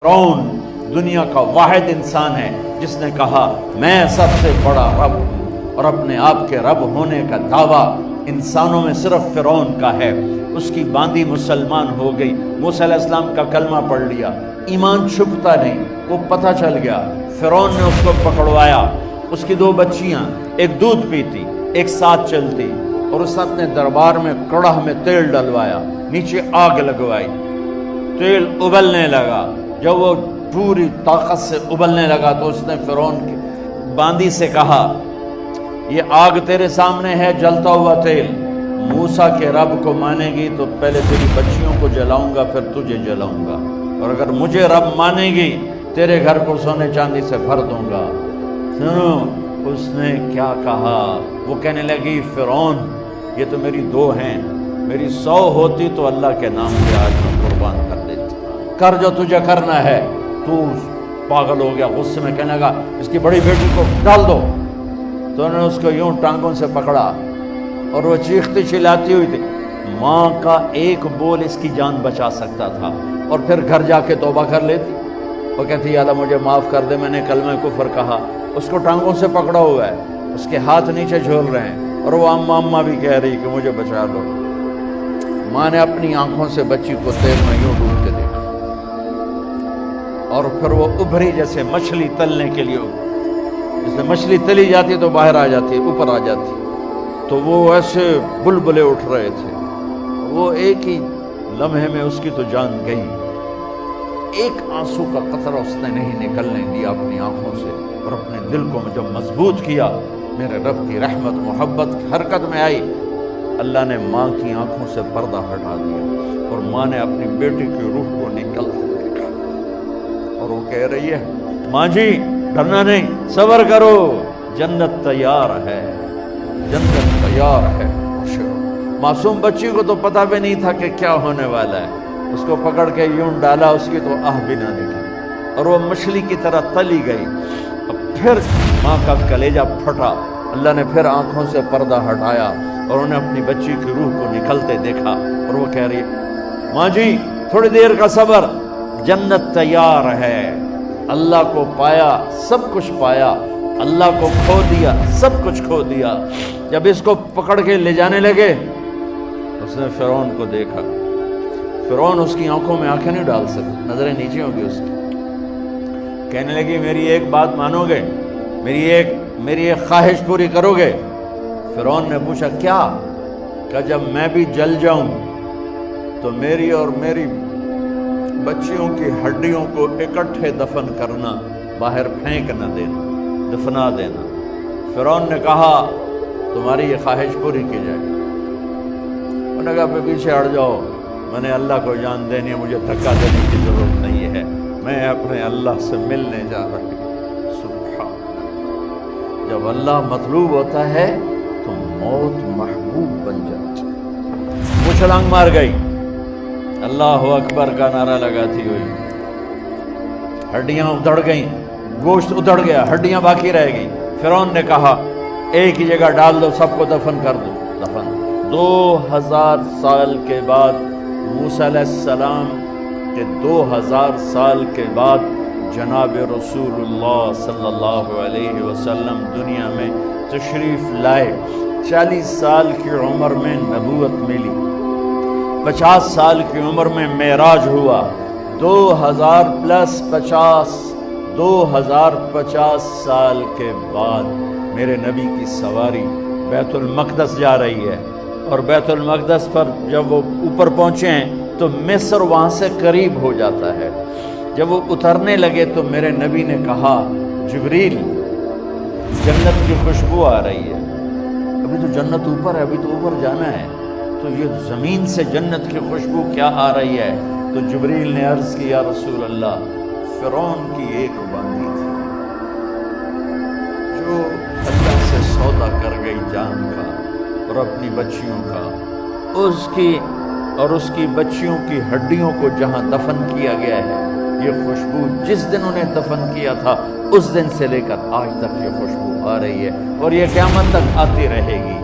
فرعون دنیا کا واحد انسان ہے جس نے کہا میں سب سے بڑا رب ہوں، اور اپنے آپ کے رب ہونے کا دعویٰ انسانوں میں صرف فرعون کا ہے۔ اس کی باندی مسلمان ہو گئی، موسیٰ علیہ السلام کا کلمہ پڑھ لیا، ایمان چھپتا نہیں، وہ پتہ چل گیا۔ فرعون نے اس کو پکڑوایا، اس کی 2 بچیاں، ایک دودھ پیتی ایک ساتھ چلتی، اور اس نے اپنے دربار میں کڑاہ میں تیل ڈلوایا، نیچے آگ لگوائی، تیل ابلنے لگا۔ جب وہ پوری طاقت سے ابلنے لگا تو اس نے فرعون کی باندی سے کہا یہ آگ تیرے سامنے ہے، جلتا ہوا تیل، موسیٰ کے رب کو مانے گی تو پہلے تیری بچیوں کو جلاؤں گا پھر تجھے جلاؤں گا، اور اگر مجھے رب مانے گی تیرے گھر کو سونے چاندی سے بھر دوں گا۔ سنو اس نے کیا کہا، وہ کہنے لگی فرعون یہ تو میری 2 ہیں، میری 100 ہوتی تو اللہ کے نام پہ آج میں قربان کر دیتی، کر جو تجھے کرنا ہے۔ تو پاگل ہو گیا، غصے میں کہنے لگا اس کی بڑی بیٹی کو ڈال دو۔ تو انہوں نے اس کو یوں ٹانگوں سے پکڑا اور وہ چیختی چلاتی ہوئی تھی۔ ماں کا ایک بول اس کی جان بچا سکتا تھا، اور پھر گھر جا کے توبہ کر لیتی۔ وہ کہتی یا اللہ مجھے معاف کر دے، میں نے کلمہ کفر کہا۔ اس کو ٹانگوں سے پکڑا ہوا ہے، اس کے ہاتھ نیچے جھول رہے ہیں، اور وہ اماں اماں بھی کہہ رہی کہ مجھے بچا لو۔ ماں نے اپنی آنکھوں سے بچی کو تیل میں یوں ڈوبتے دیکھا، اور پھر وہ ابھری جیسے مچھلی تلنے کے لیے، جیسے مچھلی تلی جاتی تو باہر آ جاتی، اوپر آ جاتی، تو وہ ایسے بلبلے اٹھ رہے تھے۔ وہ ایک ہی لمحے میں اس کی تو جان گئی، ایک آنسو کا قطرہ اس نے نہیں نکلنے دیا اپنی آنکھوں سے، اور اپنے دل کو جب مضبوط کیا، میرے رب کی رحمت محبت حرکت میں آئی۔ اللہ نے ماں کی آنکھوں سے پردہ ہٹا دیا، اور ماں نے اپنی بیٹی کی روح کو نکلتے دیکھا، اور وہ کہہ رہی ہے ماں جی ڈرنا نہیں، صبر کرو، جنت تیار ہے، جنت تیار ہے۔ معصوم بچی کو تو پتہ بھی نہیں تھا کہ کیا ہونے والا ہے، اس کو پکڑ کے یوں ڈالا، اس کی تو آہ بھی نہ نکلی، اور وہ مچھلی کی طرح تلی گئی۔ اب پھر ماں کا کلیجہ پھٹا، اللہ نے پھر آنکھوں سے پردہ ہٹایا، اور انہیں اپنی بچی کی روح کو نکلتے دیکھا، اور وہ کہہ رہی ہے ماں جی تھوڑی دیر کا صبر، جنت تیار ہے۔ اللہ کو پایا سب کچھ پایا، اللہ کو کھو دیا سب کچھ کھو دیا۔ جب اس کو پکڑ کے لے جانے لگے، اس نے فرعون کو دیکھا۔ فرعون اس کی آنکھوں میں آنکھیں نہیں ڈال سکتا، نظریں نیچے ہوگی اس کی۔ کہنے لگی میری ایک بات مانو گے، میری ایک خواہش پوری کرو گے؟ فرعون نے پوچھا کیا؟ کہ جب میں بھی جل جاؤں تو میری اور میری بچیوں کی ہڈیوں کو اکٹھے دفن کرنا، باہر پھینک نہ دینا، دفنا دینا۔ فرعون نے کہا تمہاری یہ خواہش پوری کی جائے۔ انہوں نے کہا پیچھے ہٹ جاؤ، میں نے اللہ کو جان دینی ہے، مجھے دھکا دینے کی ضرورت نہیں ہے، میں اپنے اللہ سے ملنے جا رہی ہوں۔ سبحان اللہ، جب اللہ مطلوب ہوتا ہے تو موت محبوب بن جاتی۔ وہ چھلانگ مار گئی، اللہ اکبر کا نعرہ لگاتی ہوئی، ہڈیاں ادھڑ گئیں، گوشت ادھڑ گیا، ہڈیاں باقی رہ گئی۔ فرعون نے کہا ایک ہی جگہ ڈال دو، سب کو دفن کر دو۔ دفن 2000 سال کے بعد، موسیٰ علیہ السلام کے 2000 سال کے بعد جناب رسول اللہ صلی اللہ علیہ وسلم دنیا میں تشریف لائے۔ 40 سال کی عمر میں نبوت ملی، 50 سال کی عمر میں معراج ہوا، 2050 سال کے بعد میرے نبی کی سواری بیت المقدس جا رہی ہے، اور بیت المقدس پر جب وہ اوپر پہنچے ہیں تو مصر وہاں سے قریب ہو جاتا ہے۔ جب وہ اترنے لگے تو میرے نبی نے کہا جبریل جنت کی خوشبو آ رہی ہے، ابھی تو جنت اوپر ہے، ابھی تو اوپر جانا ہے، تو یہ زمین سے جنت کی خوشبو کیا آ رہی ہے؟ تو جبریل نے عرض کی یا رسول اللہ فرعون کی ایک باندی تھی جو اللہ سے سودا کر گئی جان کا اور اپنی بچیوں کا، اس کی بچیوں کی ہڈیوں کو جہاں دفن کیا گیا ہے، یہ خوشبو جس دن انہیں دفن کیا تھا اس دن سے لے کر آج تک یہ خوشبو آ رہی ہے، اور یہ قیامت تک آتی رہے گی۔